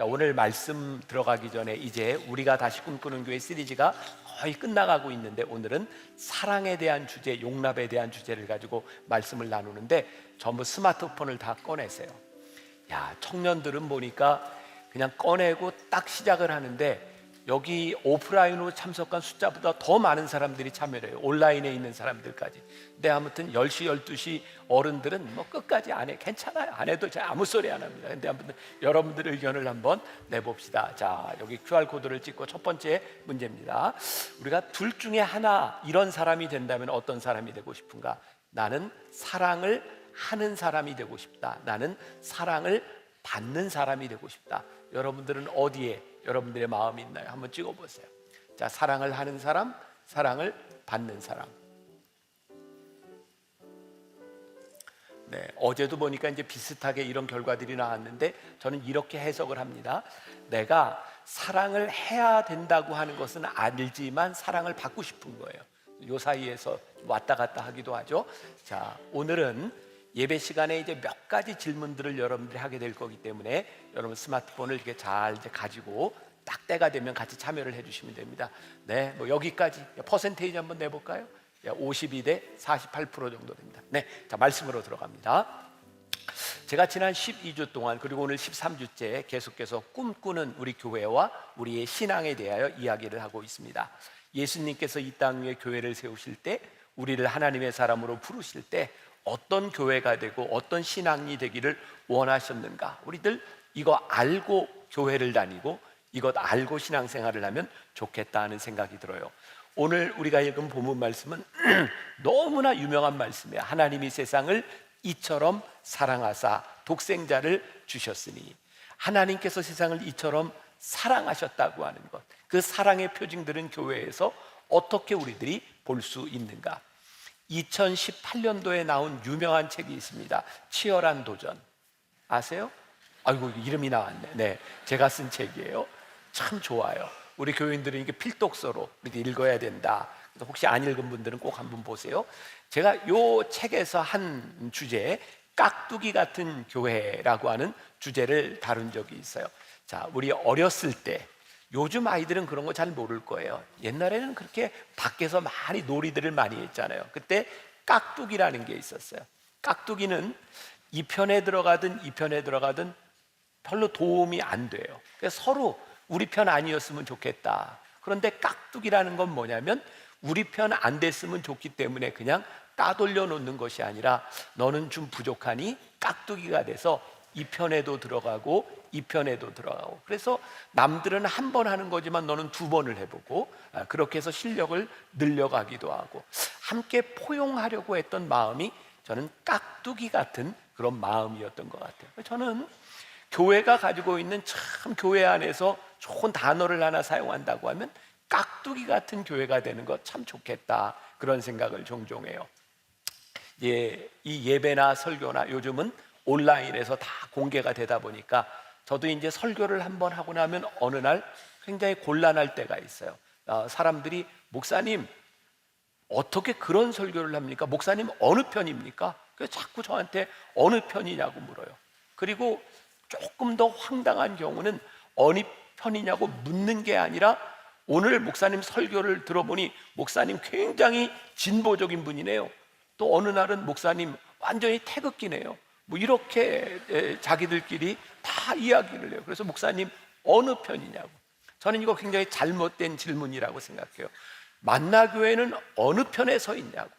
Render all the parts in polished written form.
자, 오늘 말씀 들어가기 전에 이제 우리가 다시 꿈꾸는 교회 시리즈가 거의 끝나가고 있는데, 오늘은 사랑에 대한 주제, 용납에 대한 주제를 가지고 말씀을 나누는데 전부 스마트폰을 다 꺼내세요. 야, 청년들은 보니까 그냥 꺼내고 딱 시작을 하는데, 여기 오프라인으로 참석한 숫자보다 더 많은 사람들이 참여를 해요. 온라인에 있는 사람들까지. 근데 아무튼 10시, 12시 어른들은 뭐 끝까지 안 해. 괜찮아요. 안 해도 제가 아무 소리 안 합니다. 근데 아무튼 여러분들의 의견을 한번 내봅시다. 자, 여기 QR코드를 찍고 첫 번째 문제입니다. 우리가 둘 중에 하나 이런 사람이 된다면 어떤 사람이 되고 싶은가? 나는 사랑을 하는 사람이 되고 싶다. 나는 사랑을 받는 사람이 되고 싶다. 여러분들은 어디에 여러분들의 마음이 있나요? 한번 찍어보세요. 자, 사랑을 하는 사람, 사랑을 받는 사람. 네, 어제도 보니까 이제 비슷하게 이런 결과들이 나왔는데, 저는 이렇게 해석을 합니다. 내가 사랑을 해야 된다고 하는 것은 알지만 사랑을 받고 싶은 거예요. 요 사이에서 왔다 갔다 하기도 하죠. 자, 오늘은 예배 시간에 이제 몇 가지 질문들을 여러분들이 하게 될 거기 때문에 여러분 스마트폰을 이렇게 잘 이제 가지고 딱 때가 되면 같이 참여를 해주시면 됩니다. 네, 뭐 여기까지 퍼센테이지 한번 내볼까요? 52대 48% 정도 됩니다. 네, 자, 말씀으로 들어갑니다. 제가 지난 12주 동안, 그리고 오늘 13주째 계속해서 꿈꾸는 우리 교회와 우리의 신앙에 대하여 이야기를 하고 있습니다. 예수님께서 이 땅 위에 교회를 세우실 때, 우리를 하나님의 사람으로 부르실 때 어떤 교회가 되고 어떤 신앙이 되기를 원하셨는가? 우리들 이거 알고 교회를 다니고 이것 알고 신앙생활을 하면 좋겠다 하는 생각이 들어요. 오늘 우리가 읽은 본문 말씀은 너무나 유명한 말씀이에요. 하나님이 세상을 이처럼 사랑하사 독생자를 주셨으니, 하나님께서 세상을 이처럼 사랑하셨다고 하는 것, 그 사랑의 표징들은 교회에서 어떻게 우리들이 볼 수 있는가? 2018년도에 나온 유명한 책이 있습니다. 치열한 도전. 아세요? 아이고, 이름이 나왔네. 네, 제가 쓴 책이에요. 참 좋아요. 우리 교인들은 이게 필독서로 읽어야 된다. 혹시 안 읽은 분들은 꼭 한번 보세요. 제가 요 책에서 한 주제, 깍두기 같은 교회라고 하는 주제를 다룬 적이 있어요. 자, 우리 어렸을 때, 요즘 아이들은 그런 거 잘 모를 거예요. 옛날에는 그렇게 밖에서 많이 놀이들을 많이 했잖아요. 그때 깍두기라는 게 있었어요. 깍두기는 이 편에 들어가든 이 편에 들어가든 별로 도움이 안 돼요. 그래서 서로 우리 편 아니었으면 좋겠다. 그런데 깍두기라는 건 뭐냐면, 우리 편 안 됐으면 좋기 때문에 그냥 따돌려 놓는 것이 아니라, 너는 좀 부족하니 깍두기가 돼서 이 편에도 들어가고 이 편에도 들어가고, 그래서 남들은 한 번 하는 거지만 너는 두 번을 해보고, 그렇게 해서 실력을 늘려가기도 하고, 함께 포용하려고 했던 마음이 저는 깍두기 같은 그런 마음이었던 것 같아요. 저는 교회가 가지고 있는, 참 교회 안에서 좋은 단어를 하나 사용한다고 하면 깍두기 같은 교회가 되는 것 참 좋겠다, 그런 생각을 종종 해요. 예, 이 예배나 설교나 요즘은 온라인에서 다 공개가 되다 보니까, 저도 이제 설교를 한번 하고 나면 어느 날 굉장히 곤란할 때가 있어요. 사람들이, 목사님 어떻게 그런 설교를 합니까? 목사님 어느 편입니까? 그래서 자꾸 저한테 어느 편이냐고 물어요. 그리고 조금 더 황당한 경우는 어느 편이냐고 묻는 게 아니라, 오늘 목사님 설교를 들어보니 목사님 굉장히 진보적인 분이네요. 또 어느 날은 목사님 완전히 태극기네요. 뭐 이렇게 자기들끼리 다 이야기를 해요. 그래서 목사님 어느 편이냐고. 저는 이거 굉장히 잘못된 질문이라고 생각해요. 만나교회는 어느 편에 서 있냐고.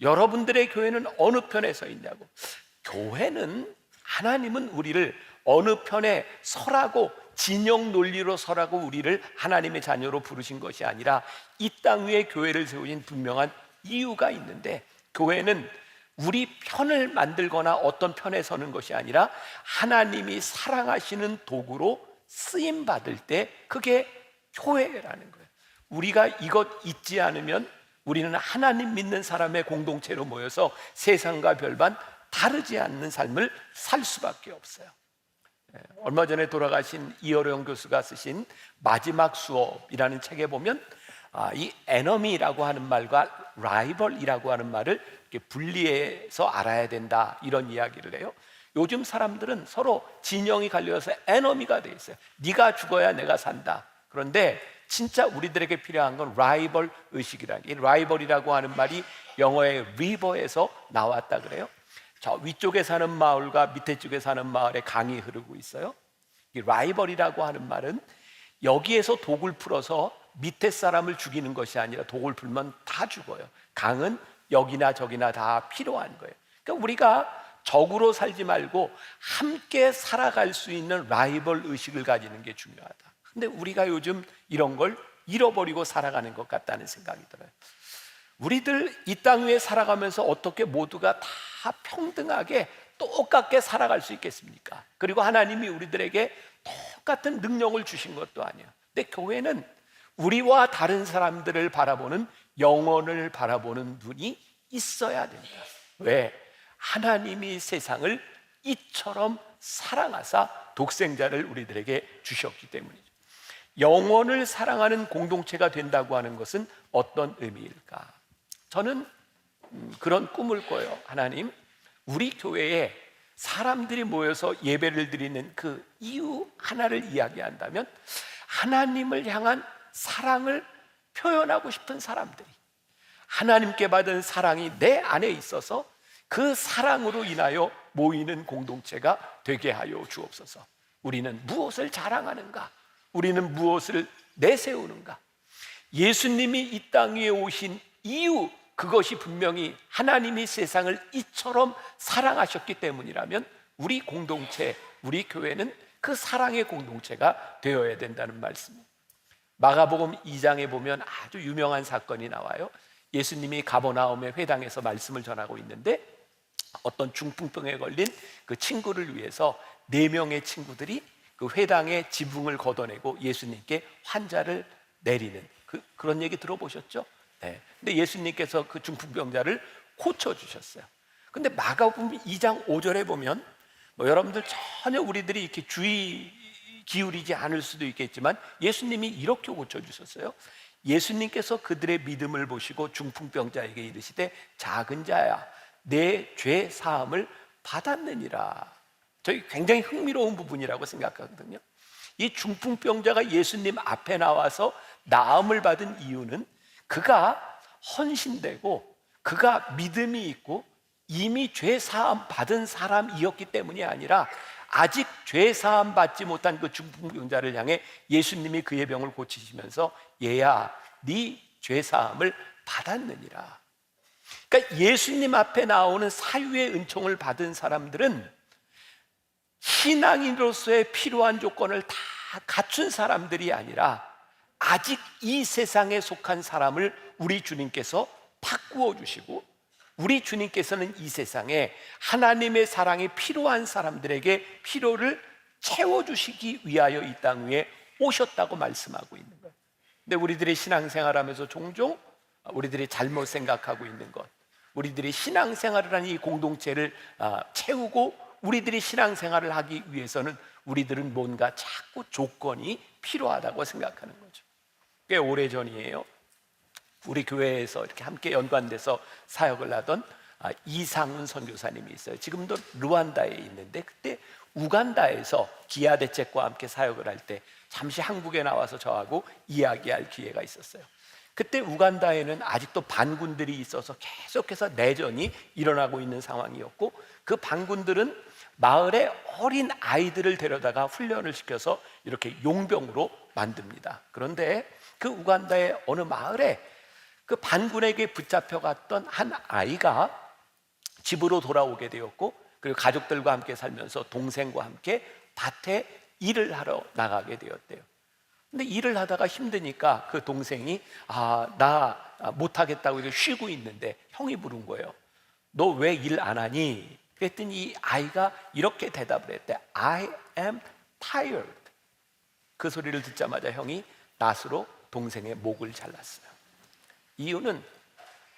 여러분들의 교회는 어느 편에 서 있냐고. 교회는, 하나님은 우리를 어느 편에 서라고, 진영 논리로 서라고 우리를 하나님의 자녀로 부르신 것이 아니라, 이 땅 위에 교회를 세우신 분명한 이유가 있는데, 교회는 우리 편을 만들거나 어떤 편에 서는 것이 아니라 하나님이 사랑하시는 도구로 쓰임 받을 때, 그게 교회라는 거예요. 우리가 이것 잊지 않으면 우리는 하나님 믿는 사람의 공동체로 모여서 세상과 별반 다르지 않는 삶을 살 수밖에 없어요. 얼마 전에 돌아가신 이어령 교수가 쓰신 마지막 수업이라는 책에 보면, 이 enemy라고 하는 말과 rival이라고 하는 말을 이렇게 분리해서 알아야 된다, 이런 이야기를 해요. 요즘 사람들은 서로 진영이 갈려서 에너미가 돼 있어요. 네가 죽어야 내가 산다. 그런데 진짜 우리들에게 필요한 건 라이벌 의식이라는 게, 이 라이벌이라고 하는 말이 영어의 리버에서 나왔다 그래요. 저 위쪽에 사는 마을과 밑에 쪽에 사는 마을에 강이 흐르고 있어요. 이 라이벌이라고 하는 말은 여기에서 독을 풀어서 밑에 사람을 죽이는 것이 아니라 독을 풀면 다 죽어요. 강은 여기나 저기나 다 필요한 거예요. 그러니까 우리가 적으로 살지 말고 함께 살아갈 수 있는 라이벌 의식을 가지는 게 중요하다. 근데 우리가 요즘 이런 걸 잃어버리고 살아가는 것 같다는 생각이 들어요. 우리들 이 땅 위에 살아가면서 어떻게 모두가 다 평등하게 똑같게 살아갈 수 있겠습니까? 그리고 하나님이 우리들에게 똑같은 능력을 주신 것도 아니에요. 근데 교회는 우리와 다른 사람들을 바라보는, 영혼을 바라보는 눈이 있어야 된다. 왜? 하나님이 세상을 이처럼 사랑하사 독생자를 우리들에게 주셨기 때문이죠. 영혼을 사랑하는 공동체가 된다고 하는 것은 어떤 의미일까? 저는 그런 꿈을 꿔요. 하나님, 우리 교회에 사람들이 모여서 예배를 드리는 그 이유 하나를 이야기한다면, 하나님을 향한 사랑을 표현하고 싶은 사람들이, 하나님께 받은 사랑이 내 안에 있어서 그 사랑으로 인하여 모이는 공동체가 되게 하여 주옵소서. 우리는 무엇을 자랑하는가? 우리는 무엇을 내세우는가? 예수님이 이 땅 위에 오신 이유, 그것이 분명히 하나님이 세상을 이처럼 사랑하셨기 때문이라면 우리 공동체, 우리 교회는 그 사랑의 공동체가 되어야 된다는 말씀입니다. 마가복음 2장에 보면 아주 유명한 사건이 나와요. 예수님이 가버나움의 회당에서 말씀을 전하고 있는데 어떤 중풍병에 걸린 그 친구를 위해서 4명의 친구들이 그 회당의 지붕을 걷어내고 예수님께 환자를 내리는 그런 얘기 들어보셨죠? 네. 근데 예수님께서 그 중풍병자를 고쳐주셨어요. 근데 마가복음 2장 5절에 보면 여러분들 전혀 우리들이 이렇게 주의 기울이지 않을 수도 있겠지만 예수님이 이렇게 고쳐주셨어요. 예수님께서 그들의 믿음을 보시고 중풍병자에게 이르시되 작은 자야 내 죄 사함을 받았느니라. 저희 굉장히 흥미로운 부분이라고 생각하거든요. 이 중풍병자가 예수님 앞에 나와서 나음을 받은 이유는 그가 헌신되고 그가 믿음이 있고 이미 죄 사함 받은 사람이었기 때문이 아니라 아직 죄 사함 받지 못한 그 중풍병자를 향해 예수님이 그의 병을 고치시면서 얘야 네 죄 사함을 받았느니라. 그러니까 예수님 앞에 나오는 사유의 은총을 받은 사람들은 신앙인으로서의 필요한 조건을 다 갖춘 사람들이 아니라 아직 이 세상에 속한 사람을 우리 주님께서 바꾸어 주시고 우리 주님께서는 이 세상에 하나님의 사랑이 필요한 사람들에게 필요를 채워주시기 위하여 이 땅 위에 오셨다고 말씀하고 있는 거예요. 근데 우리들이 신앙생활하면서 종종 우리들이 잘못 생각하고 있는 것, 우리들이 신앙생활을 하는 이 공동체를 채우고 우리들이 신앙생활을 하기 위해서는 우리들은 뭔가 자꾸 조건이 필요하다고 생각하는 거죠. 꽤 오래전이에요. 우리 교회에서 이렇게 함께 연관돼서 사역을 하던 이상훈 선교사님이 있어요. 지금도 루안다에 있는데 그때 우간다에서 기아 대책과 함께 사역을 할 때 잠시 한국에 나와서 저하고 이야기할 기회가 있었어요. 그때 우간다에는 아직도 반군들이 있어서 계속해서 내전이 일어나고 있는 상황이었고 그 반군들은 마을에 어린 아이들을 데려다가 훈련을 시켜서 이렇게 용병으로 만듭니다. 그런데 그 우간다의 어느 마을에 그 반군에게 붙잡혀갔던 한 아이가 집으로 돌아오게 되었고 그리고 가족들과 함께 살면서 동생과 함께 밭에 일을 하러 나가게 되었대요. 근데 일을 하다가 힘드니까 그 동생이 나 못하겠다고 이렇게 쉬고 있는데 형이 부른 거예요. 너 왜 일 안 하니? 그랬더니 이 아이가 이렇게 대답을 했대. I am tired. 그 소리를 듣자마자 형이 낫으로 동생의 목을 잘랐어요. 이유는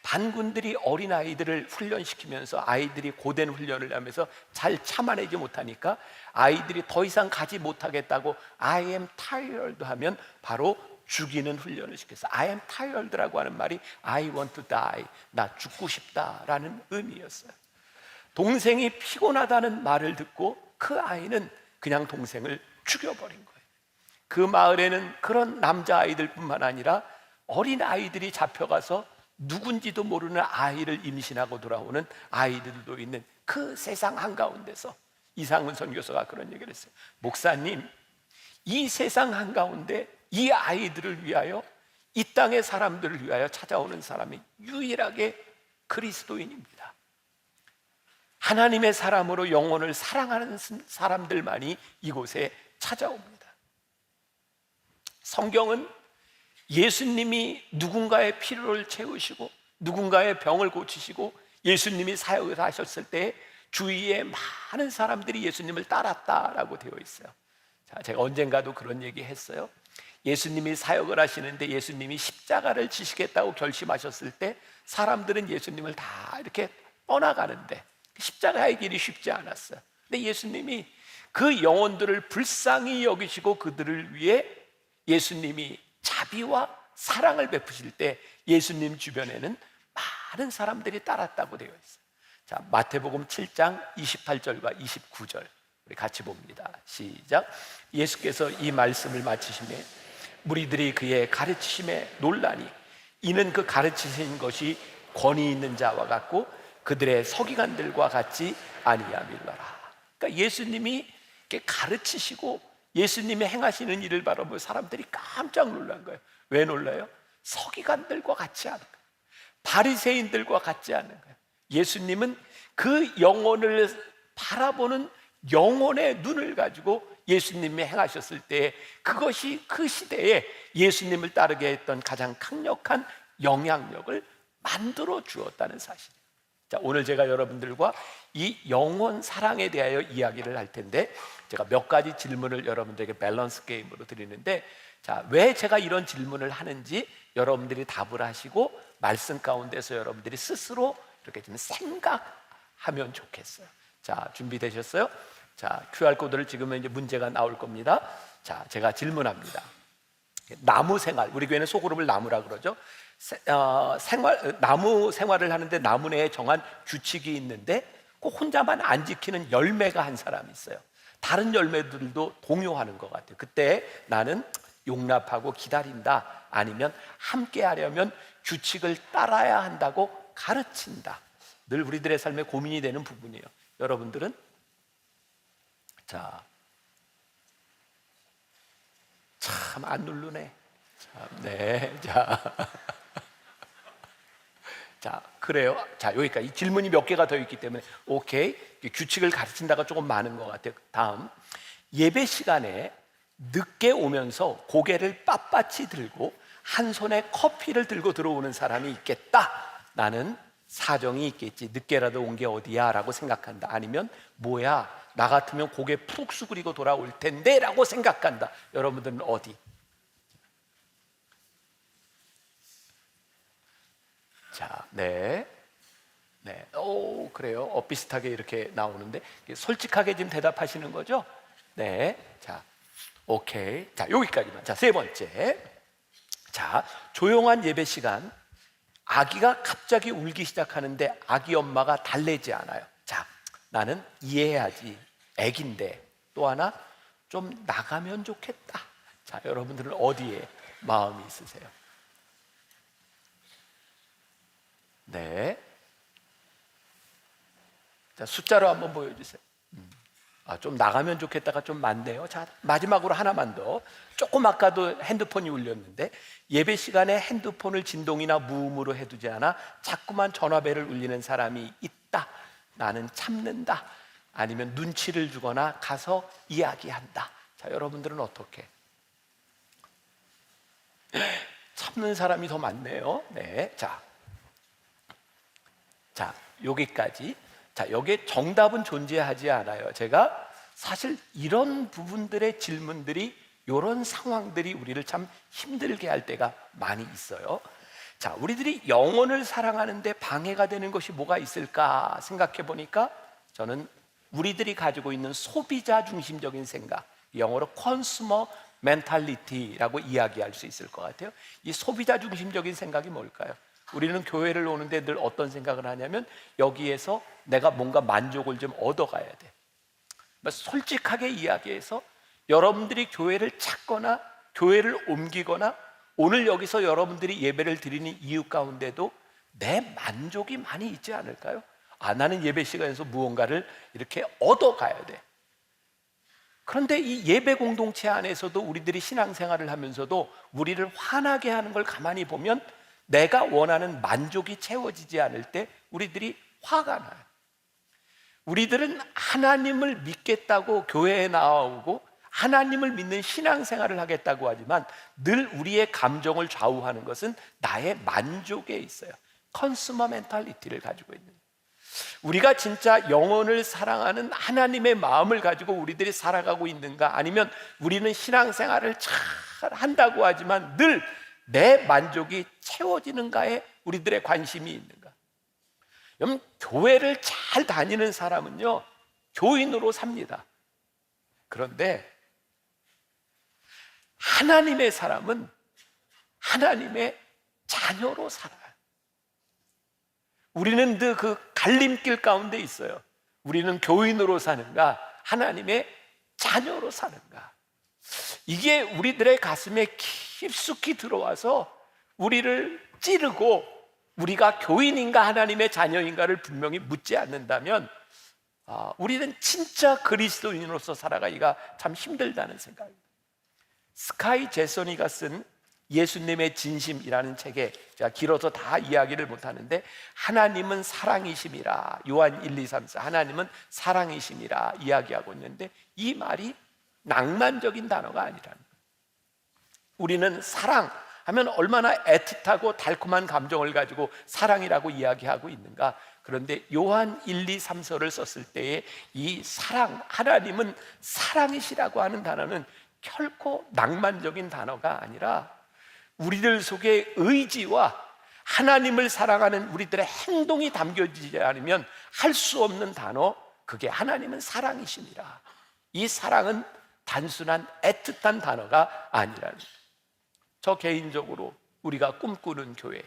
반군들이 어린아이들을 훈련시키면서 아이들이 고된 훈련을 하면서 잘 참아내지 못하니까 아이들이 더 이상 가지 못하겠다고 I am tired 하면 바로 죽이는 훈련을 시켰어요. I am tired라고 하는 말이 I want to die, 나 죽고 싶다라는 의미였어요. 동생이 피곤하다는 말을 듣고 그 아이는 그냥 동생을 죽여버린 거예요. 그 마을에는 그런 남자아이들 뿐만 아니라 어린 아이들이 잡혀가서 누군지도 모르는 아이를 임신하고 돌아오는 아이들도 있는 그 세상 한가운데서 이상훈 선교사가 그런 얘기를 했어요. 목사님, 이 세상 한가운데 이 아이들을 위하여, 이 땅의 사람들을 위하여 찾아오는 사람이 유일하게 그리스도인입니다. 하나님의 사람으로 영혼을 사랑하는 사람들만이 이곳에 찾아옵니다. 성경은 예수님이 누군가의 필요를 채우시고 누군가의 병을 고치시고 예수님이 사역을 하셨을 때 주위에 많은 사람들이 예수님을 따랐다라고 되어 있어요. 자, 제가 언젠가도 그런 얘기 했어요. 예수님이 사역을 하시는데 예수님이 십자가를 지시겠다고 결심하셨을 때 사람들은 예수님을 다 이렇게 떠나가는데 십자가의 길이 쉽지 않았어요. 근데 예수님이 그 영혼들을 불쌍히 여기시고 그들을 위해 예수님이 자비와 사랑을 베푸실 때 예수님 주변에는 많은 사람들이 따랐다고 되어 있어요. 자, 마태복음 7장 28절과 29절 우리 같이 봅니다. 시작. 예수께서 이 말씀을 마치시매 무리들이 그의 가르치심에 놀라니 이는 그 가르치신 것이 권위 있는 자와 같고 그들의 서기관들과 같지 아니함일러라. 그러니까 예수님이 이렇게 가르치시고 예수님이 행하시는 일을 바라보고 사람들이 깜짝 놀란 거예요. 왜 놀라요? 서기관들과 같지 않은 거예요. 바리새인들과 같지 않은 거예요. 예수님은 그 영혼을 바라보는 영혼의 눈을 가지고 예수님이 행하셨을 때 그것이 그 시대에 예수님을 따르게 했던 가장 강력한 영향력을 만들어 주었다는 사실이에요. 자, 오늘 제가 여러분들과 이 영혼 사랑에 대하여 이야기를 할 텐데 제가 몇 가지 질문을 여러분들에게 밸런스 게임으로 드리는데, 자, 왜 제가 이런 질문을 하는지 여러분들이 답을 하시고 말씀 가운데서 여러분들이 스스로 이렇게 좀 생각하면 좋겠어요. 자, 준비되셨어요? 자, QR코드를 찍으면 이제 문제가 나올 겁니다. 자, 제가 질문합니다. 나무 생활, 우리 교회는 소그룹을 나무라 그러죠. 나무 생활을 하는데 나무 내에 정한 규칙이 있는데 꼭 혼자만 안 지키는 열매가 한 사람이 있어요. 다른 열매들도 동요하는 것 같아요. 그때 나는 용납하고 기다린다, 아니면 함께 하려면 규칙을 따라야 한다고 가르친다. 늘 우리들의 삶에 고민이 되는 부분이에요. 여러분들은? 자, 참 안 누르네. 참, 네, 자, 자, 그래요. 자, 여기까지 질문이 몇 개가 더 있기 때문에 오케이. 규칙을 가르친다가 조금 많은 것 같아요. 다음, 예배 시간에 늦게 오면서 고개를 빳빳이 들고 한 손에 커피를 들고 들어오는 사람이 있겠다. 나는 사정이 있겠지. 늦게라도 온 게 어디야 라고 생각한다. 아니면 뭐야, 나 같으면 고개 푹 수그리고 돌아올 텐데 라고 생각한다. 여러분들은 어디? 자, 네, 네, 오, 그래요. 비슷하게 이렇게 나오는데 솔직하게 지금 대답하시는 거죠? 네, 자, 오케이. 자, 여기까지만. 자, 세 번째. 자, 조용한 예배 시간, 아기가 갑자기 울기 시작하는데 아기 엄마가 달래지 않아요. 자, 나는 이해해야지. 아기인데. 또 하나, 좀 나가면 좋겠다. 자, 여러분들은 어디에 마음이 있으세요? 네. 자, 숫자로 한번 보여주세요. 좀 나가면 좋겠다가 좀 많네요. 자, 마지막으로 하나만 더. 조금 아까도 핸드폰이 울렸는데 예배 시간에 핸드폰을 진동이나 무음으로 해두지 않아 자꾸만 전화벨을 울리는 사람이 있다. 나는 참는다. 아니면 눈치를 주거나 가서 이야기한다. 자, 여러분들은 어떻게? 참는 사람이 더 많네요. 네, 자, 여기까지. 자, 여기에 정답은 존재하지 않아요. 제가 사실 이런 부분들의 질문들이, 이런 상황들이 우리를 참 힘들게 할 때가 많이 있어요. 자, 우리들이 영혼을 사랑하는데 방해가 되는 것이 뭐가 있을까 생각해 보니까 저는 우리들이 가지고 있는 소비자 중심적인 생각, 영어로 컨슈머 멘탈리티라고 이야기할 수 있을 것 같아요. 이 소비자 중심적인 생각이 뭘까요? 우리는 교회를 오는데 늘 어떤 생각을 하냐면 여기에서 내가 뭔가 만족을 좀 얻어가야 돼. 솔직하게 이야기해서 여러분들이 교회를 찾거나 교회를 옮기거나 오늘 여기서 여러분들이 예배를 드리는 이유 가운데도 내 만족이 많이 있지 않을까요? 나는 예배 시간에서 무언가를 이렇게 얻어가야 돼. 그런데 이 예배 공동체 안에서도 우리들이 신앙생활을 하면서도 우리를 화나게 하는 걸 가만히 보면 내가 원하는 만족이 채워지지 않을 때 우리들이 화가 나요. 우리들은 하나님을 믿겠다고 교회에 나오고 하나님을 믿는 신앙생활을 하겠다고 하지만 늘 우리의 감정을 좌우하는 것은 나의 만족에 있어요. 컨슈머 멘탈리티를 가지고 있는 거예요. 우리가 진짜 영혼을 사랑하는 하나님의 마음을 가지고 우리들이 살아가고 있는가, 아니면 우리는 신앙생활을 잘 한다고 하지만 늘 내 만족이 채워지는가에 우리들의 관심이 있는가. 여러분, 교회를 잘 다니는 사람은요 교인으로 삽니다. 그런데 하나님의 사람은 하나님의 자녀로 살아요. 우리는 늘 그 갈림길 가운데 있어요. 우리는 교인으로 사는가, 하나님의 자녀로 사는가. 이게 우리들의 가슴에 깊숙이 들어와서 우리를 찌르고 우리가 교인인가 하나님의 자녀인가를 분명히 묻지 않는다면 우리는 진짜 그리스도인으로서 살아가기가 참 힘들다는 생각입니다. 스카이 제소니가 쓴 예수님의 진심이라는 책에, 제가 길어서 다 이야기를 못하는데, 하나님은 사랑이심이라, 요한 1, 2, 3, 4 하나님은 사랑이심이라 이야기하고 있는데, 이 말이 낭만적인 단어가 아니라는 거예요. 우리는 사랑하면 얼마나 애틋하고 달콤한 감정을 가지고 사랑이라고 이야기하고 있는가. 그런데 요한 1, 2, 3서를 썼을 때에 이 사랑, 하나님은 사랑이시라고 하는 단어는 결코 낭만적인 단어가 아니라 우리들 속에 의지와 하나님을 사랑하는 우리들의 행동이 담겨지지 않으면 할 수 없는 단어, 그게 하나님은 사랑이십니다. 이 사랑은 단순한 애틋한 단어가 아니라는 거예요. 저 개인적으로 우리가 꿈꾸는 교회,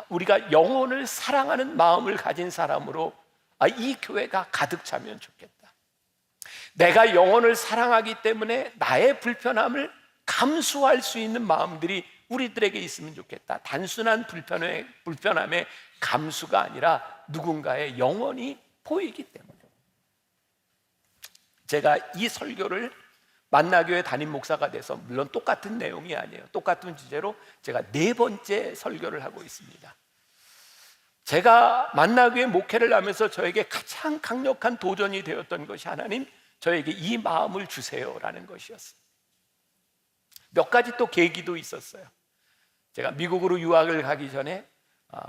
우리가 영혼을 사랑하는 마음을 가진 사람으로 이 교회가 가득 차면 좋겠다. 내가 영혼을 사랑하기 때문에 나의 불편함을 감수할 수 있는 마음들이 우리들에게 있으면 좋겠다. 단순한 불편함의 감수가 아니라 누군가의 영혼이 보이기 때문에. 제가 이 설교를 만나교회 담임 목사가 돼서, 물론 똑같은 내용이 아니에요. 똑같은 주제로 제가 4번째 설교를 하고 있습니다. 제가 만나교회 목회를 하면서 저에게 가장 강력한 도전이 되었던 것이, 하나님 저에게 이 마음을 주세요라는 것이었어요. 몇 가지 또 계기도 있었어요. 제가 미국으로 유학을 가기 전에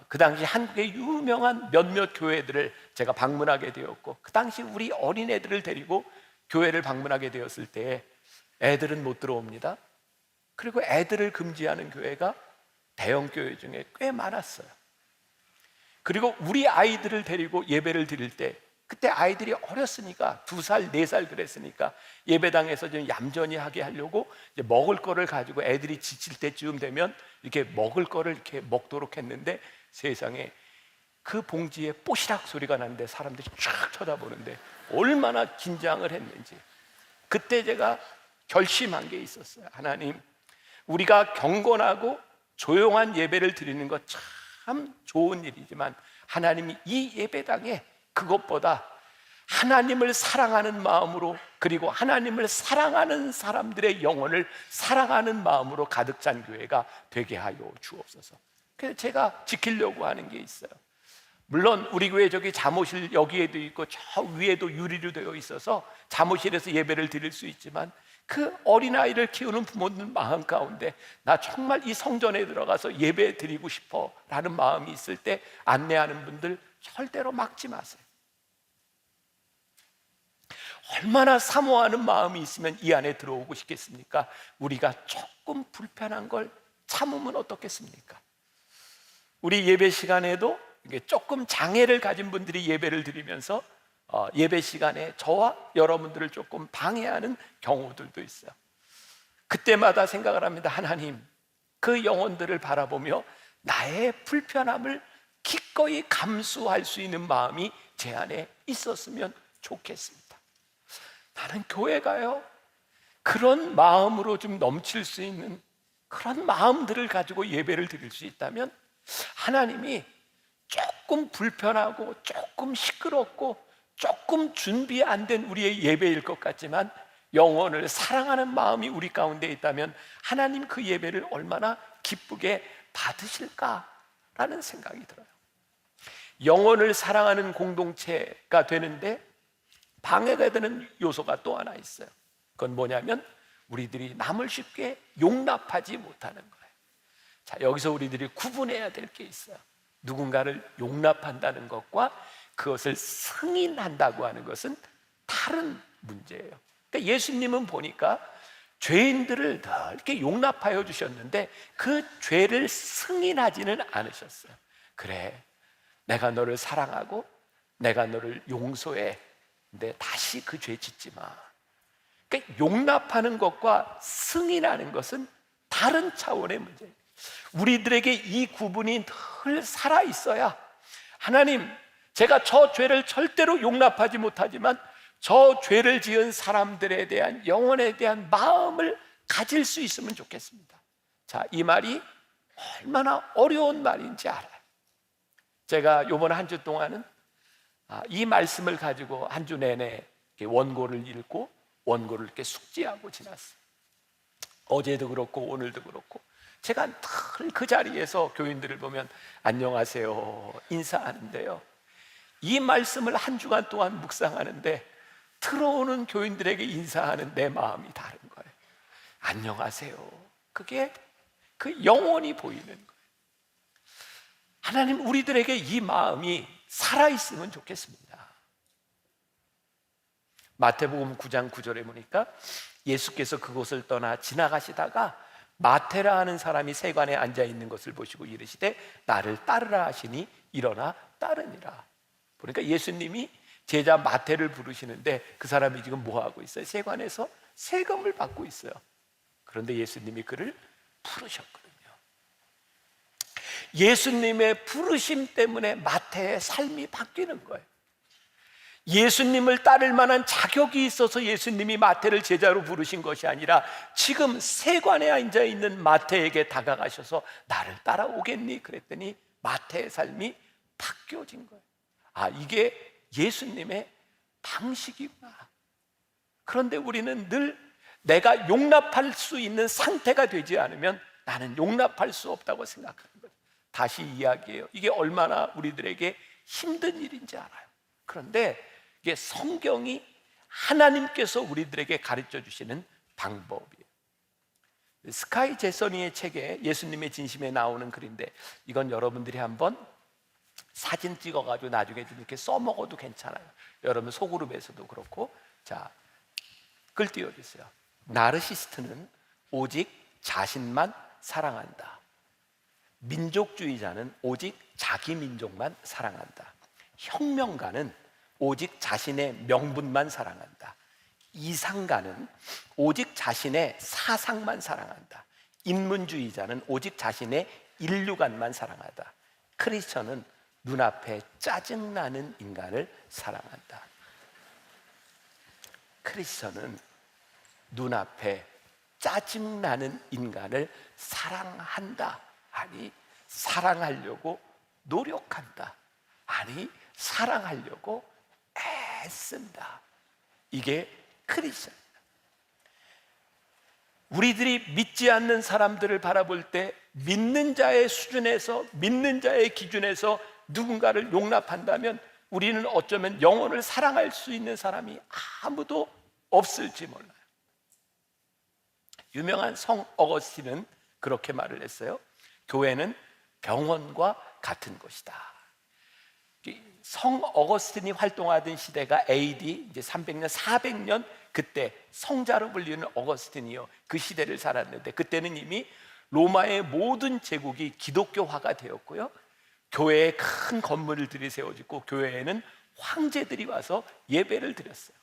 그 당시 한국의 유명한 몇몇 교회들을 제가 방문하게 되었고, 그 당시 우리 어린애들을 데리고 교회를 방문하게 되었을 때 애들은 못 들어옵니다. 그리고 애들을 금지하는 교회가 대형 교회 중에 꽤 많았어요. 그리고 우리 아이들을 데리고 예배를 드릴 때, 그때 아이들이 어렸으니까 2살, 4살 그랬으니까 예배당에서 좀 얌전히 하게 하려고 이제 먹을 거를 가지고 애들이 지칠 때쯤 되면 이렇게 먹을 거를 이렇게 먹도록 했는데, 세상에 그 봉지에 뽀시락 소리가 나는데 사람들이 쫙 쳐다보는데 얼마나 긴장을 했는지. 그때 제가 결심한 게 있었어요. 하나님, 우리가 경건하고 조용한 예배를 드리는 것 참 좋은 일이지만, 하나님이 이 예배당에 그것보다 하나님을 사랑하는 마음으로, 그리고 하나님을 사랑하는 사람들의 영혼을 사랑하는 마음으로 가득 찬 교회가 되게 하여 주옵소서. 그래서 제가 지키려고 하는 게 있어요. 물론 우리 교회 저기 잠옷실 여기에도 있고 저 위에도 유리로 되어 있어서 잠옷실에서 예배를 드릴 수 있지만, 그 어린아이를 키우는 부모들 마음 가운데 나 정말 이 성전에 들어가서 예배 드리고 싶어 라는 마음이 있을 때 안내하는 분들 절대로 막지 마세요. 얼마나 사모하는 마음이 있으면 이 안에 들어오고 싶겠습니까? 우리가 조금 불편한 걸 참으면 어떻겠습니까? 우리 예배 시간에도 조금 장애를 가진 분들이 예배를 드리면서 예배 시간에 저와 여러분들을 조금 방해하는 경우들도 있어요. 그때마다 생각을 합니다. 하나님, 그 영혼들을 바라보며 나의 불편함을 기꺼이 감수할 수 있는 마음이 제 안에 있었으면 좋겠습니다. 나는 교회가요, 그런 마음으로 좀 넘칠 수 있는 그런 마음들을 가지고 예배를 드릴 수 있다면 하나님이 조금 불편하고 조금 시끄럽고 조금 준비 안 된 우리의 예배일 것 같지만 영혼을 사랑하는 마음이 우리 가운데 있다면 하나님 그 예배를 얼마나 기쁘게 받으실까라는 생각이 들어요. 영혼을 사랑하는 공동체가 되는데 방해가 되는 요소가 또 하나 있어요. 그건 뭐냐면 우리들이 남을 쉽게 용납하지 못하는 거예요. 자, 여기서 우리들이 구분해야 될 게 있어요. 누군가를 용납한다는 것과 그것을 승인한다고 하는 것은 다른 문제예요. 그러니까 예수님은 보니까 죄인들을 늘 이렇게 용납하여 주셨는데 그 죄를 승인하지는 않으셨어요. 그래, 내가 너를 사랑하고 내가 너를 용서해. 근데 다시 그 죄 짓지 마. 그러니까 용납하는 것과 승인하는 것은 다른 차원의 문제예요. 우리들에게 이 구분이 늘 살아 있어야 하나님, 제가 저 죄를 절대로 용납하지 못하지만 저 죄를 지은 사람들에 대한 영혼에 대한 마음을 가질 수 있으면 좋겠습니다. 자, 이 말이 얼마나 어려운 말인지 알아요. 제가 이번 한 주 동안은 이 말씀을 가지고 한 주 내내 원고를 읽고 원고를 이렇게 숙지하고 지났어요. 어제도 그렇고 오늘도 그렇고 제가 늘 그 자리에서 교인들을 보면 안녕하세요 인사하는데요, 이 말씀을 한 주간 동안 묵상하는데 들어오는 교인들에게 인사하는 내 마음이 다른 거예요. 안녕하세요. 그게 그 영혼이 보이는 거예요. 하나님, 우리들에게 이 마음이 살아있으면 좋겠습니다. 마태복음 9장 9절에 보니까 예수께서 그곳을 떠나 지나가시다가 마태라 하는 사람이 세관에 앉아 있는 것을 보시고 이르시되 나를 따르라 하시니 일어나 따르니라. 그러니까 예수님이 제자 마태를 부르시는데 그 사람이 지금 뭐 하고 있어요? 세관에서 세금을 받고 있어요. 그런데 예수님이 그를 부르셨거든요. 예수님의 부르심 때문에 마태의 삶이 바뀌는 거예요. 예수님을 따를 만한 자격이 있어서 예수님이 마태를 제자로 부르신 것이 아니라 지금 세관에 앉아 있는 마태에게 다가가셔서 나를 따라오겠니? 그랬더니 마태의 삶이 바뀌어진 거예요. 아, 이게 예수님의 방식이구나. 그런데 우리는 늘 내가 용납할 수 있는 상태가 되지 않으면 나는 용납할 수 없다고 생각하는 거예요. 다시 이야기해요. 이게 얼마나 우리들에게 힘든 일인지 알아요. 그런데 이게 성경이 하나님께서 우리들에게 가르쳐 주시는 방법이에요. 스카이 제서니의 책에 예수님의 진심에 나오는 글인데 이건 여러분들이 한번 사진 찍어가지고 나중에 좀 이렇게 써먹어도 괜찮아요. 여러분 소그룹에서도 그렇고. 자, 글 띄워주세요. 나르시스트는 오직 자신만 사랑한다. 민족주의자는 오직 자기 민족만 사랑한다. 혁명가는 오직 자신의 명분만 사랑한다. 이상가는 오직 자신의 사상만 사랑한다. 인문주의자는 오직 자신의 인류관만 사랑한다. 크리스천은 눈앞에 짜증나는 인간을 사랑한다. 크리스천은 눈앞에 짜증나는 인간을 사랑한다. 아니, 사랑하려고 노력한다. 아니, 사랑하려고 애쓴다. 이게 크리스천입니다. 우리들이 믿지 않는 사람들을 바라볼 때 믿는 자의 수준에서, 믿는 자의 기준에서 누군가를 용납한다면 우리는 어쩌면 영혼을 사랑할 수 있는 사람이 아무도 없을지 몰라요. 유명한 성 어거스틴은 그렇게 말을 했어요. 교회는 병원과 같은 것이다. 성 어거스틴이 활동하던 시대가 AD 이제 300년, 400년 그때 성자로 불리는 어거스틴이요. 그 시대를 살았는데 그때는 이미 로마의 모든 제국이 기독교화가 되었고요. 교회에 큰 건물을 들이세워지고 교회에는 황제들이 와서 예배를 드렸어요.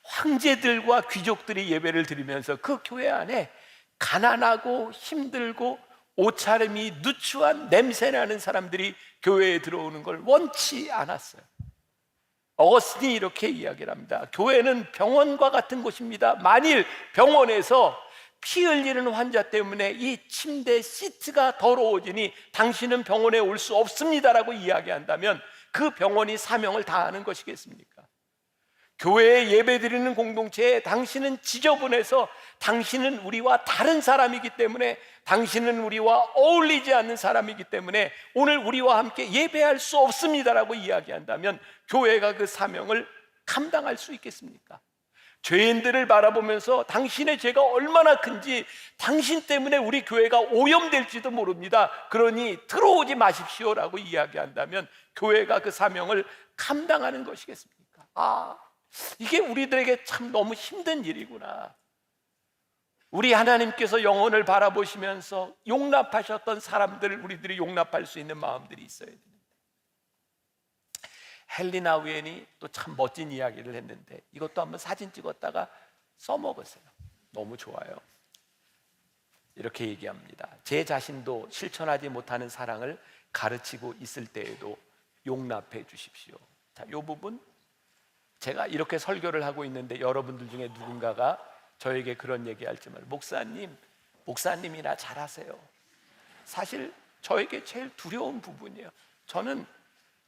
황제들과 귀족들이 예배를 드리면서 그 교회 안에 가난하고 힘들고 옷차림이 누추한 냄새나는 사람들이 교회에 들어오는 걸 원치 않았어요. 어거스틴이 이렇게 이야기를 합니다. 교회는 병원과 같은 곳입니다. 만일 병원에서 피 흘리는 환자 때문에 이 침대 시트가 더러워지니 당신은 병원에 올 수 없습니다라고 이야기한다면 그 병원이 사명을 다하는 것이겠습니까? 교회에 예배드리는 공동체에 당신은 지저분해서 당신은 우리와 다른 사람이기 때문에, 당신은 우리와 어울리지 않는 사람이기 때문에 오늘 우리와 함께 예배할 수 없습니다라고 이야기한다면 교회가 그 사명을 감당할 수 있겠습니까? 죄인들을 바라보면서 당신의 죄가 얼마나 큰지, 당신 때문에 우리 교회가 오염될지도 모릅니다, 그러니 들어오지 마십시오라고 이야기한다면 교회가 그 사명을 감당하는 것이겠습니까? 이게 우리들에게 참 너무 힘든 일이구나. 우리 하나님께서 영혼을 바라보시면서 용납하셨던 사람들을 우리들이 용납할 수 있는 마음들이 있어야 되는데, 헬리나 우엔이 또 참 멋진 이야기를 했는데 이것도 한번 사진 찍었다가 써먹으세요. 너무 좋아요. 이렇게 얘기합니다. 제 자신도 실천하지 못하는 사랑을 가르치고 있을 때에도 용납해 주십시오. 자, 이 부분 제가 이렇게 설교를 하고 있는데 여러분들 중에 누군가가 저에게 그런 얘기할지 말고, 목사님이나 잘하세요. 사실 저에게 제일 두려운 부분이에요. 저는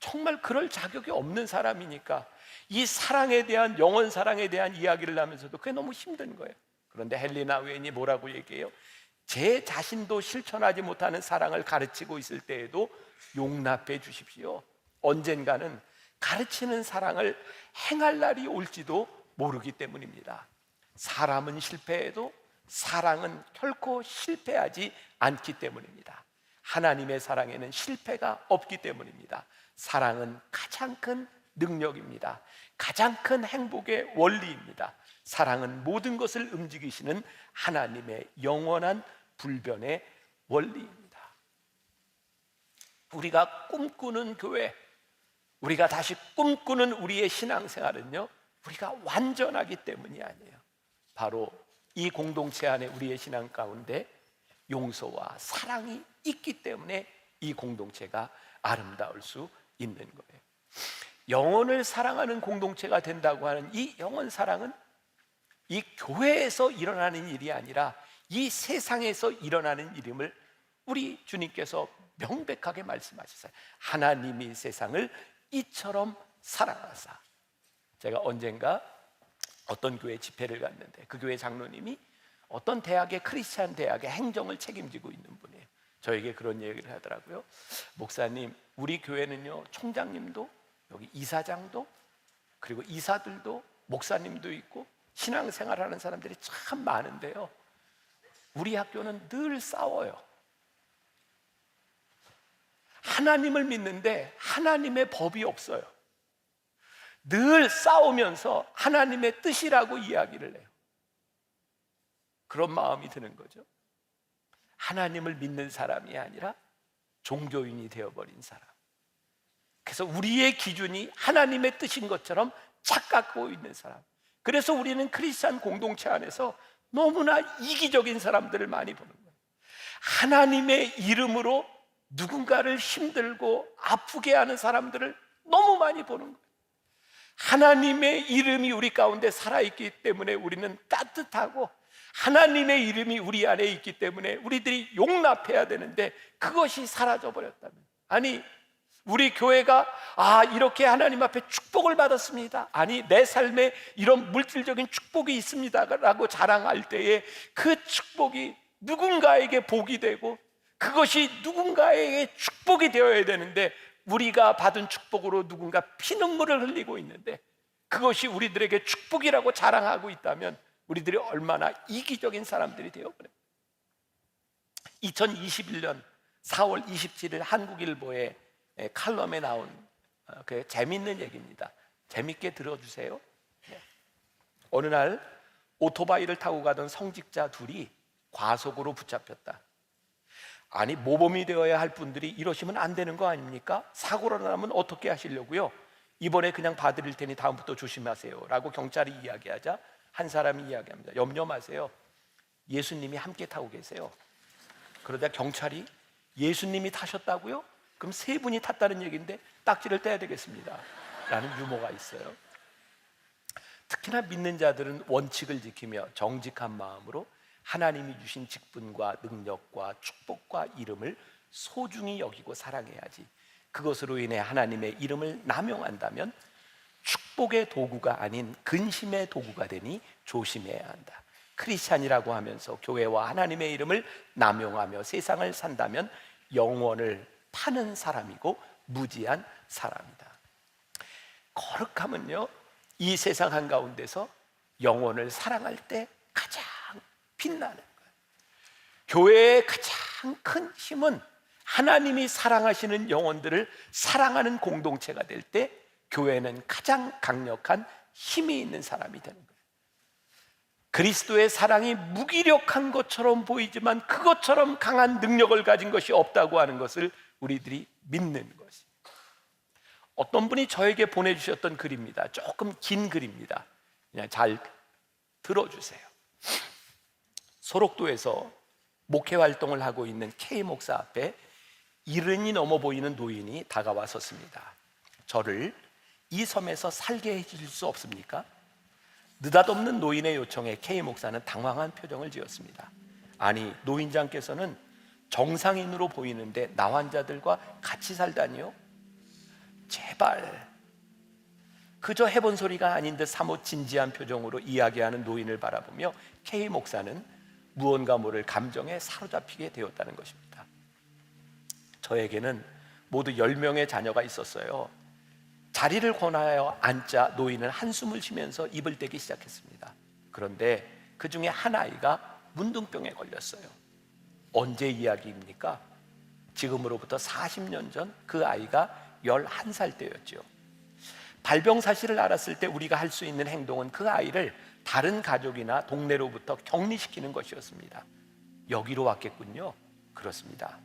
정말 그럴 자격이 없는 사람이니까 이 사랑에 대한, 영원 사랑에 대한 이야기를 하면서도 그게 너무 힘든 거예요. 그런데 헬리나 우엔이 뭐라고 얘기해요? 제 자신도 실천하지 못하는 사랑을 가르치고 있을 때에도 용납해 주십시오. 언젠가는 가르치는 사랑을 행할 날이 올지도 모르기 때문입니다. 사람은 실패해도 사랑은 결코 실패하지 않기 때문입니다. 하나님의 사랑에는 실패가 없기 때문입니다. 사랑은 가장 큰 능력입니다. 가장 큰 행복의 원리입니다. 사랑은 모든 것을 움직이시는 하나님의 영원한 불변의 원리입니다. 우리가 꿈꾸는 교회, 우리가 다시 꿈꾸는 우리의 신앙생활은요, 우리가 완전하기 때문이 아니에요. 바로 이 공동체 안에 우리의 신앙 가운데 용서와 사랑이 있기 때문에 이 공동체가 아름다울 수 있는 거예요. 영혼을 사랑하는 공동체가 된다고 하는 이 영혼 사랑은 이 교회에서 일어나는 일이 아니라 이 세상에서 일어나는 일임을 우리 주님께서 명백하게 말씀하셨어요. 하나님이 세상을 이처럼 사랑하사. 제가 언젠가 어떤 교회 집회를 갔는데 그 교회 장로님이 어떤 대학의, 크리스찬 대학의 행정을 책임지고 있는 분이에요. 저에게 그런 얘기를 하더라고요. 목사님, 우리 교회는요, 총장님도, 여기 이사장도, 그리고 이사들도, 목사님도 있고 신앙생활하는 사람들이 참 많은데요, 우리 학교는 늘 싸워요. 하나님을 믿는데 하나님의 법이 없어요. 늘 싸우면서 하나님의 뜻이라고 이야기를 해요. 그런 마음이 드는 거죠. 하나님을 믿는 사람이 아니라 종교인이 되어버린 사람. 그래서 우리의 기준이 하나님의 뜻인 것처럼 착각하고 있는 사람. 그래서 우리는 크리스찬 공동체 안에서 너무나 이기적인 사람들을 많이 보는 거예요. 하나님의 이름으로 누군가를 힘들고 아프게 하는 사람들을 너무 많이 보는 거예요. 하나님의 이름이 우리 가운데 살아있기 때문에 우리는 따뜻하고, 하나님의 이름이 우리 안에 있기 때문에 우리들이 용납해야 되는데 그것이 사라져버렸다면, 아니 우리 교회가 이렇게 하나님 앞에 축복을 받았습니다, 아니 내 삶에 이런 물질적인 축복이 있습니다 라고 자랑할 때에 그 축복이 누군가에게 복이 되고 그것이 누군가에게 축복이 되어야 되는데, 우리가 받은 축복으로 누군가 피눈물을 흘리고 있는데 그것이 우리들에게 축복이라고 자랑하고 있다면 우리들이 얼마나 이기적인 사람들이 되어버려요. 2021년 4월 27일 한국일보의 칼럼에 나온 그 재미있는 얘기입니다. 재미있게 들어주세요. 어느 날 오토바이를 타고 가던 성직자 둘이 과속으로 붙잡혔다. 아니 모범이 되어야 할 분들이 이러시면 안 되는 거 아닙니까? 사고가 나면 어떻게 하시려고요? 이번에 그냥 봐드릴 테니 다음부터 조심하세요 라고 경찰이 이야기하자 한 사람이 이야기합니다. 염려 마세요. 예수님이 함께 타고 계세요. 그러다 경찰이 예수님이 타셨다고요? 그럼 세 분이 탔다는 얘기인데 딱지를 떼야 되겠습니다 라는 유머가 있어요. 특히나 믿는 자들은 원칙을 지키며 정직한 마음으로 하나님이 주신 직분과 능력과 축복과 이름을 소중히 여기고 사랑해야지, 그것으로 인해 하나님의 이름을 남용한다면 축복의 도구가 아닌 근심의 도구가 되니 조심해야 한다. 크리스찬이라고 하면서 교회와 하나님의 이름을 남용하며 세상을 산다면 영혼을 파는 사람이고 무지한 사람이다. 거룩함은요, 이 세상 한가운데서 영혼을 사랑할 때 가장 빛나는 거예요. 교회의 가장 큰 힘은 하나님이 사랑하시는 영혼들을 사랑하는 공동체가 될 때 교회는 가장 강력한 힘이 있는 사람이 되는 거예요. 그리스도의 사랑이 무기력한 것처럼 보이지만 그것처럼 강한 능력을 가진 것이 없다고 하는 것을 우리들이 믿는 것이. 어떤 분이 저에게 보내주셨던 글입니다. 조금 긴 글입니다. 그냥 잘 들어주세요. 소록도에서 목회 활동을 하고 있는 K 목사 앞에 70이 넘어 보이는 노인이 다가와 섰습니다. 저를 이 섬에서 살게 해줄 수 없습니까? 느닷없는 노인의 요청에 K 목사는 당황한 표정을 지었습니다. 아니, 노인장께서는 정상인으로 보이는데 나 환자들과 같이 살다니요? 제발. 그저 해본 소리가 아닌 듯 사뭇 진지한 표정으로 이야기하는 노인을 바라보며 K 목사는 무언가 모를 감정에 사로잡히게 되었다는 것입니다. 저에게는 모두 10명의 자녀가 있었어요. 자리를 권하여 앉자 노인은 한숨을 쉬면서 입을 떼기 시작했습니다. 그런데 그 중에 한 아이가 문둥병에 걸렸어요. 언제 이야기입니까? 지금으로부터 40년 전 그 아이가 11살 때였죠. 발병 사실을 알았을 때 우리가 할 수 있는 행동은 그 아이를 다른 가족이나 동네로부터 격리시키는 것이었습니다. 여기로 왔겠군요. 그렇습니다.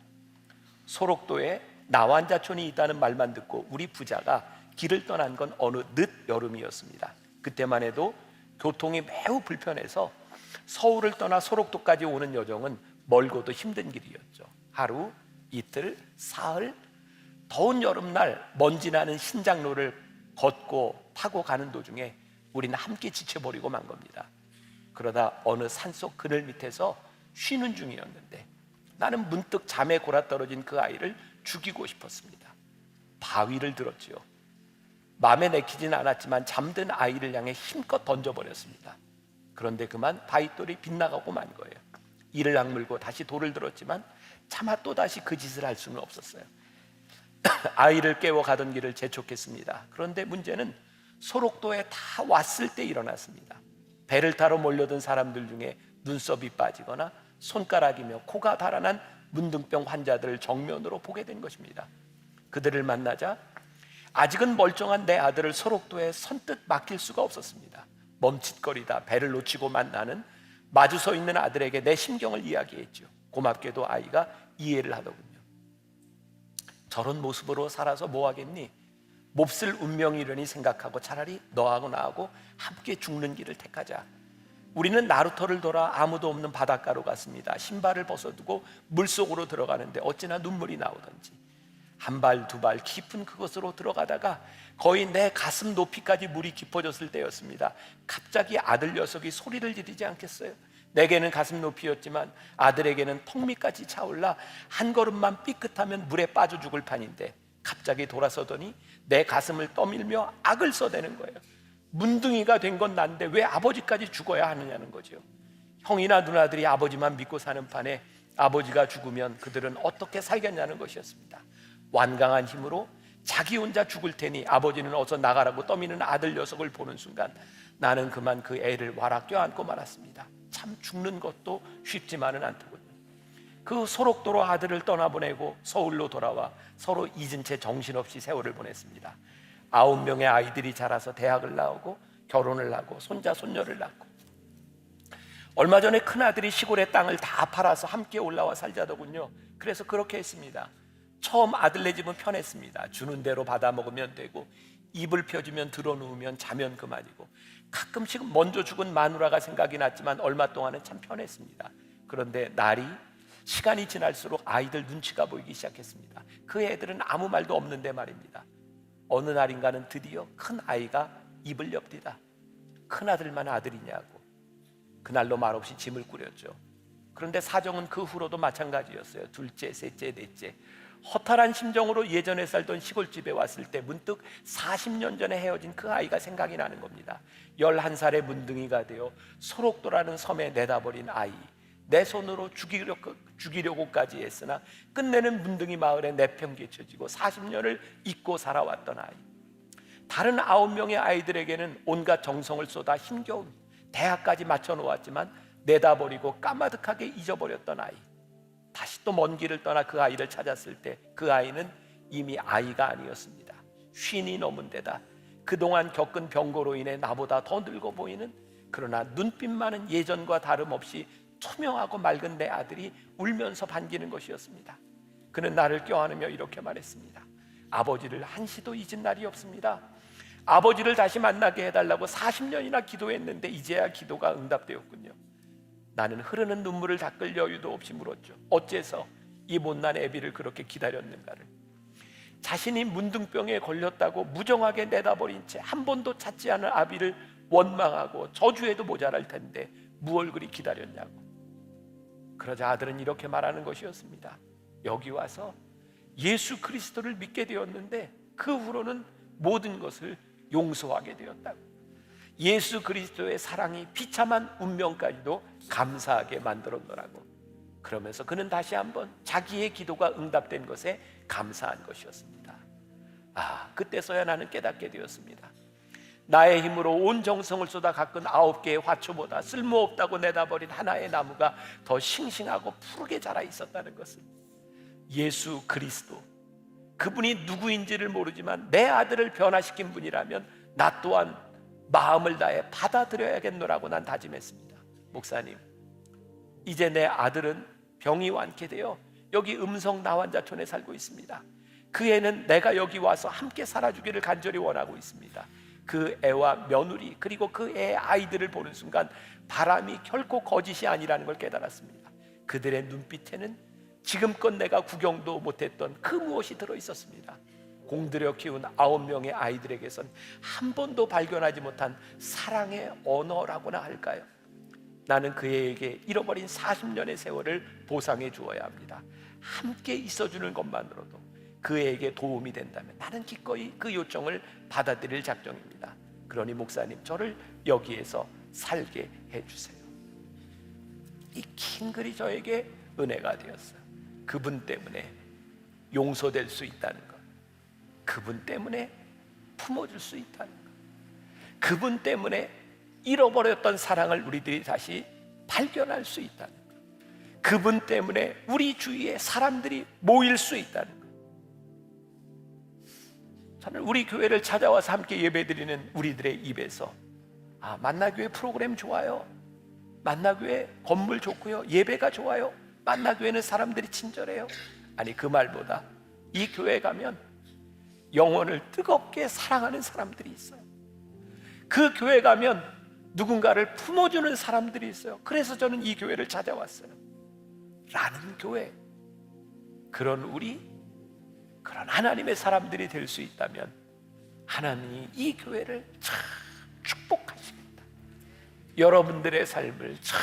소록도에 나환자촌이 있다는 말만 듣고 우리 부자가 길을 떠난 건 어느 늦 여름이었습니다. 그때만 해도 교통이 매우 불편해서 서울을 떠나 소록도까지 오는 여정은 멀고도 힘든 길이었죠. 하루, 이틀, 사흘, 더운 여름날 먼지 나는 신장로를 걷고 타고 가는 도중에 우리는 함께 지쳐버리고 만 겁니다. 그러다 어느 산속 그늘 밑에서 쉬는 중이었는데 나는 문득 잠에 골아떨어진 그 아이를 죽이고 싶었습니다. 바위를 들었지요. 마음에 내키진 않았지만 잠든 아이를 향해 힘껏 던져버렸습니다. 그런데 그만 바위돌이 빗나가고 만 거예요. 이를 악물고 다시 돌을 들었지만 차마 또다시 그 짓을 할 수는 없었어요. 아이를 깨워 가던 길을 재촉했습니다. 그런데 문제는 소록도에 다 왔을 때 일어났습니다. 배를 타러 몰려든 사람들 중에 눈썹이 빠지거나 손가락이며 코가 달아난 문둥병 환자들을 정면으로 보게 된 것입니다. 그들을 만나자 아직은 멀쩡한 내 아들을 소록도에 선뜻 맡길 수가 없었습니다. 멈칫거리다 배를 놓치고 만나는 마주 서 있는 아들에게 내 심경을 이야기했죠. 고맙게도 아이가 이해를 하더군요. 저런 모습으로 살아서 뭐 하겠니? 몹쓸 운명이려니 생각하고 차라리 너하고 나하고 함께 죽는 길을 택하자. 우리는 나루터를 돌아 아무도 없는 바닷가로 갔습니다. 신발을 벗어두고 물속으로 들어가는데 어찌나 눈물이 나오던지 한 발 두 발 깊은 그곳으로 들어가다가 거의 내 가슴 높이까지 물이 깊어졌을 때였습니다. 갑자기 아들 녀석이 소리를 지르지 않겠어요? 내게는 가슴 높이였지만 아들에게는 턱 밑까지 차올라 한 걸음만 삐끗하면 물에 빠져 죽을 판인데 갑자기 돌아서더니 내 가슴을 떠밀며 악을 써대는 거예요. 문둥이가 된 건 난데 왜 아버지까지 죽어야 하느냐는 거죠. 형이나 누나들이 아버지만 믿고 사는 판에 아버지가 죽으면 그들은 어떻게 살겠냐는 것이었습니다. 완강한 힘으로 자기 혼자 죽을 테니 아버지는 어서 나가라고 떠미는 아들 녀석을 보는 순간 나는 그만 그 애를 와락 껴안고 말았습니다. 참 죽는 것도 쉽지만은 않더군요. 그 소록도로 아들을 떠나보내고 서울로 돌아와 서로 잊은 채 정신없이 세월을 보냈습니다. 9명의 아이들이 자라서 대학을 나오고 결혼을 하고 손자 손녀를 낳고 얼마 전에 큰아들이 시골의 땅을 다 팔아서 함께 올라와 살자더군요. 그래서 그렇게 했습니다. 처음 아들네 집은 편했습니다. 주는 대로 받아 먹으면 되고 입을 펴주면 들어누우면 자면 그만이고 가끔씩 먼저 죽은 마누라가 생각이 났지만 얼마 동안은 참 편했습니다. 그런데 날이 시간이 지날수록 아이들 눈치가 보이기 시작했습니다. 그 애들은 아무 말도 없는데 말입니다. 어느 날인가는 드디어 큰 아이가 입을 엽디다. 큰 아들만 아들이냐고. 그날로 말없이 짐을 꾸렸죠. 그런데 사정은 그 후로도 마찬가지였어요. 둘째, 셋째, 넷째. 허탈한 심정으로 예전에 살던 시골집에 왔을 때 문득 40년 전에 헤어진 그 아이가 생각이 나는 겁니다. 11살의 문둥이가 되어 소록도라는 섬에 내다버린 아이. 내 손으로 죽이려고까지 했으나 끝내는 문둥이 마을에 내팽개쳐지고 40년을 잊고 살아왔던 아이. 다른 9명의 아이들에게는 온갖 정성을 쏟아 힘겨운 대학까지 맞춰놓았지만 내다버리고 까마득하게 잊어버렸던 아이. 다시 또 먼 길을 떠나 그 아이를 찾았을 때 그 아이는 이미 아이가 아니었습니다. 쉰이 넘은 데다 그동안 겪은 병고로 인해 나보다 더 늙어 보이는, 그러나 눈빛만은 예전과 다름없이 투명하고 맑은 내 아들이 울면서 반기는 것이었습니다. 그는 나를 껴안으며 이렇게 말했습니다. 아버지를 한시도 잊은 날이 없습니다. 아버지를 다시 만나게 해달라고 40년이나 기도했는데 이제야 기도가 응답되었군요. 나는 흐르는 눈물을 닦을 여유도 없이 물었죠. 어째서 이 못난 애비를 그렇게 기다렸는가를. 자신이 문둥병에 걸렸다고 무정하게 내다버린 채 한 번도 찾지 않은 아비를 원망하고 저주해도 모자랄 텐데 무얼 그리 기다렸냐고. 그러자 아들은 이렇게 말하는 것이었습니다. 여기 와서 예수 그리스도를 믿게 되었는데 그 후로는 모든 것을 용서하게 되었다고. 예수 그리스도의 사랑이 비참한 운명까지도 감사하게 만들었노라고. 그러면서 그는 다시 한번 자기의 기도가 응답된 것에 감사한 것이었습니다. 그때서야 나는 깨닫게 되었습니다. 나의 힘으로 온 정성을 쏟아 가꾼 9개의 화초보다 쓸모없다고 내다버린 하나의 나무가 더 싱싱하고 푸르게 자라 있었다는 것을. 예수 그리스도, 그분이 누구인지를 모르지만 내 아들을 변화시킨 분이라면 나 또한 마음을 다해 받아들여야겠노라고 난 다짐했습니다. 목사님, 이제 내 아들은 병이 완쾌 되어 여기 음성 나환자촌에 살고 있습니다. 그 애는 내가 여기 와서 함께 살아주기를 간절히 원하고 있습니다. 그 애와 며느리 그리고 그 애의 아이들을 보는 순간 바람이 결코 거짓이 아니라는 걸 깨달았습니다. 그들의 눈빛에는 지금껏 내가 구경도 못했던 그 무엇이 들어있었습니다. 공들여 키운 9명의 아이들에게선 한 번도 발견하지 못한 사랑의 언어라고나 할까요? 나는 그에게 잃어버린 40년의 세월을 보상해 주어야 합니다. 함께 있어주는 것만으로도 그에게 도움이 된다면 나는 기꺼이 그 요청을 받아들일 작정입니다. 그러니 목사님, 저를 여기에서 살게 해주세요. 이 긴 글이 저에게 은혜가 되었어요. 그분 때문에 용서될 수 있다는 것, 그분 때문에 품어줄 수 있다는 것, 그분 때문에 잃어버렸던 사랑을 우리들이 다시 발견할 수 있다는 것, 그분 때문에 우리 주위에 사람들이 모일 수 있다는 것. 저는 우리 교회를 찾아와서 함께 예배드리는 우리들의 입에서 만나교회 프로그램 좋아요, 만나교회 건물 좋고요, 예배가 좋아요, 만나교회는 사람들이 친절해요. 아니, 그 말보다 이 교회 가면 영혼을 뜨겁게 사랑하는 사람들이 있어요. 그 교회 가면 누군가를 품어주는 사람들이 있어요. 그래서 저는 이 교회를 찾아왔어요. 라는 교회, 그런 우리, 그런 하나님의 사람들이 될 수 있다면 하나님이 이 교회를 참 축복하시겠다. 여러분들의 삶을 참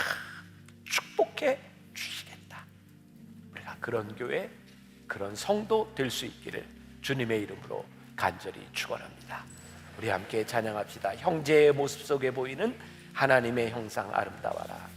축복해 주시겠다. 우리가 그런 교회, 그런 성도 될 수 있기를 주님의 이름으로 간절히 축원합니다. 우리 함께 찬양합시다. 형제의 모습 속에 보이는 하나님의 형상 아름다워라.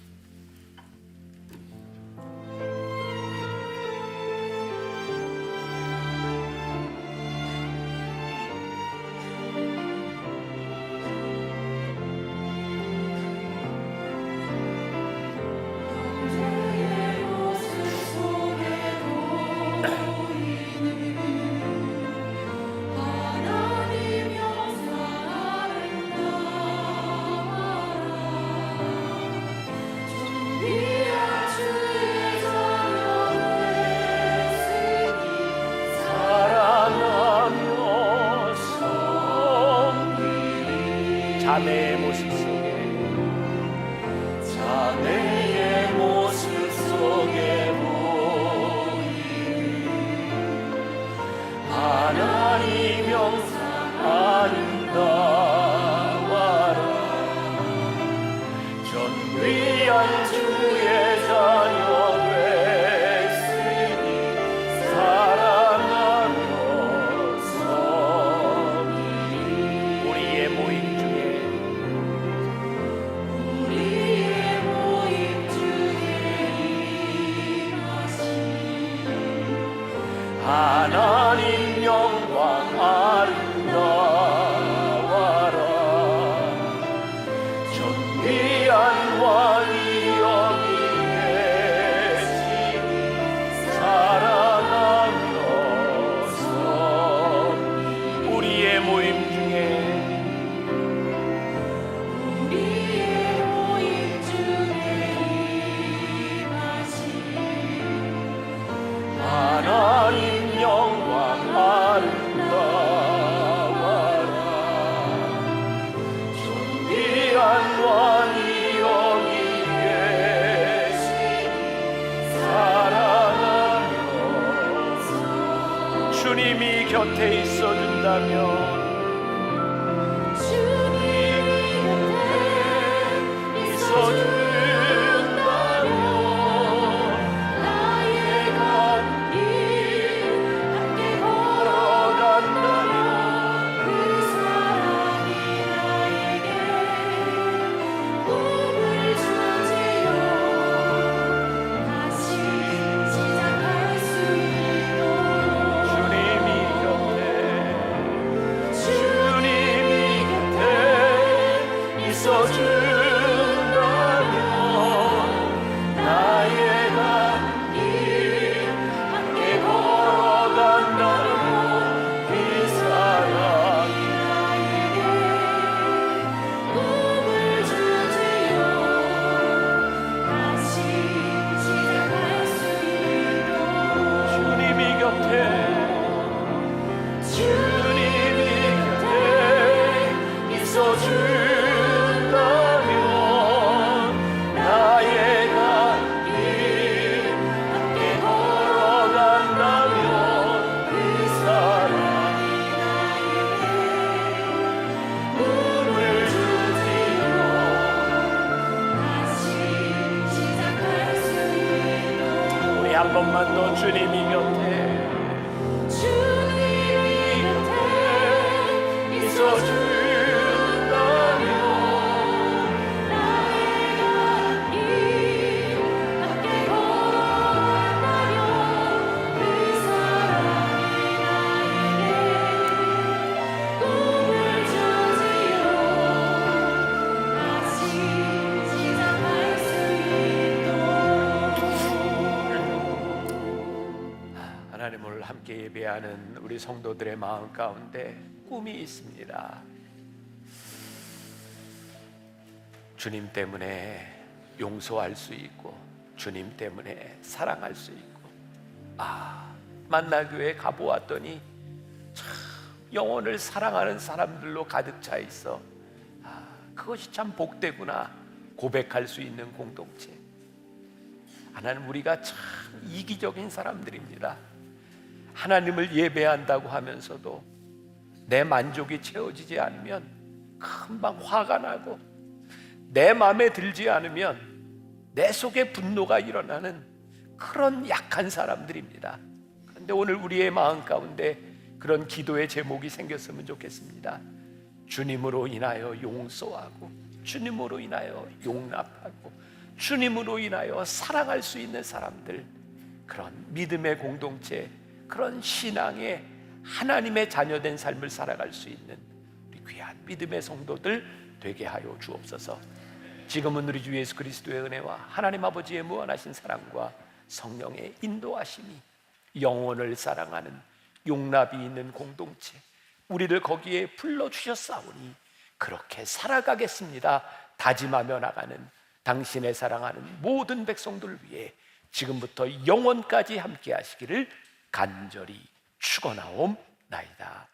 자매의 모습 속에, 자매의 모습 속에 주님이 곁에 있어준다면, 한 번만 더 주님이 곁에 있어준다면 나의 갓길 함께 걸어간다면 그 사랑이 나에게 꿈을 주지요. 다시 시작할 수 하나님을 함께 예배하는 우리 성도들의 마음 가운데 꿈이 있습니다. 주님 때문에 용서할 수 있고, 주님 때문에 사랑할 수 있고, 만나교회 가보았더니 참 영혼을 사랑하는 사람들로 가득 차 있어. 그것이 참 복되구나 고백할 수 있는 공동체. 하나님, 우리가 참 이기적인 사람들입니다. 하나님을 예배한다고 하면서도 내 만족이 채워지지 않으면 금방 화가 나고, 내 마음에 들지 않으면 내 속에 분노가 일어나는 그런 약한 사람들입니다. 그런데 오늘 우리의 마음 가운데 그런 기도의 제목이 생겼으면 좋겠습니다. 주님으로 인하여 용서하고, 주님으로 인하여 용납하고, 주님으로 인하여 사랑할 수 있는 사람들, 그런 믿음의 공동체, 그런 신앙의 하나님의 자녀된 삶을 살아갈 수 있는 우리 귀한 믿음의 성도들 되게 하여 주옵소서. 지금은 우리 주 예수 그리스도의 은혜와 하나님 아버지의 무한하신 사랑과 성령의 인도하심이, 영혼을 사랑하는 용납이 있는 공동체, 우리를 거기에 불러주셨사오니 그렇게 살아가겠습니다 다짐하며 나가는 당신의 사랑하는 모든 백성들 위해 지금부터 영원까지 함께 하시기를 간절히 축원하옵나이다.